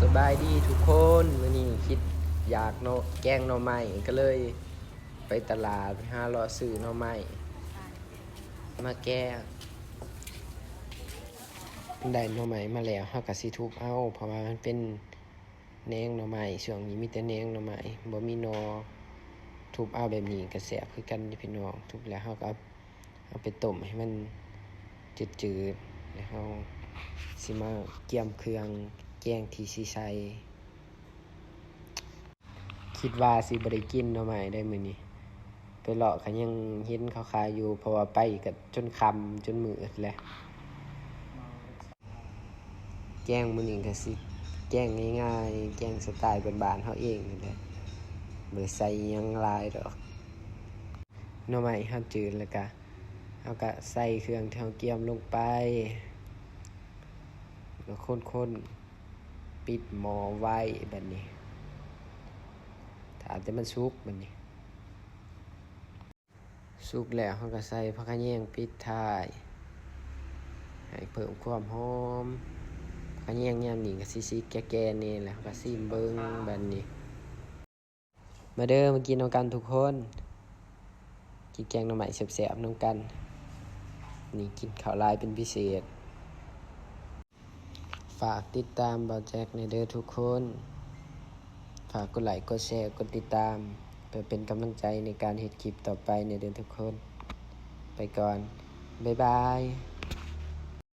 สบายดีทุกคนวันนี้คิดอยากแกงหน่อไม้ก็เลยไปตลาดไปหาเลาะซื้อหน่อไม้มาแกงได้หน่อไม้มาแล้วเฮาก็สิทุบเอาเพราะว่ามันเป็นแหนงหน่อไม้ช่วงนี้มีแต่แหนงหน่อไม้บ่มีหน่อทุบเอาแบบนี้ก็แซ่บคือกันพี่น้องทุบแล้วเฮาก็เอาไปต้มให้มันจืดๆแล้วเฮาสิมาเกี่ยมเครื่องแกงที่สิใส่คิดว่าสิบ่ได้กินหน่อไม้ได้มื้อนี้ไปเลาะก็ยังเห็นเขาขายอยู่เพราะว่าไปก็จนค่ำจนมืดแล้วแกงมื้อนี้ก็สิแกงง่ายๆแกงสไตล์บ้านๆเฮาเองนี่แหละบ่ได้ใส่หยังหลายดอกหน่อไม้เฮาจืดแล้วก็เฮาก็ใส่เครื่องที่เฮาเกี่ยมลงไปแล้วคนๆปิดหม้อไว้บัดนี้ถ้าแต่มันสุกบัดนี้สุกแล้วเฮาก็ใส่ผักกะแยงปิดท้ายให้เพิ่มความหอมผักกะแยงยามนี้ก็สิๆแก่ๆนี่แหละเฮาก็ซิมเบิ่งบัดนี้มาเด้อมากินนำกันทุกคนกินแกงหน่อไม้แซ่บๆนำกันนี่กินข้าวหลายเป็นพิเศษฝากติดตามบ่าวแจ็คในเด้อทุกคนฝากกดไลค์กดแชร์กดติดตามเพื่อเป็นกำลังใจในการเฮ็ดคลิปต่อไปในเด้อทุกคนไปก่อนบ๊ายบาย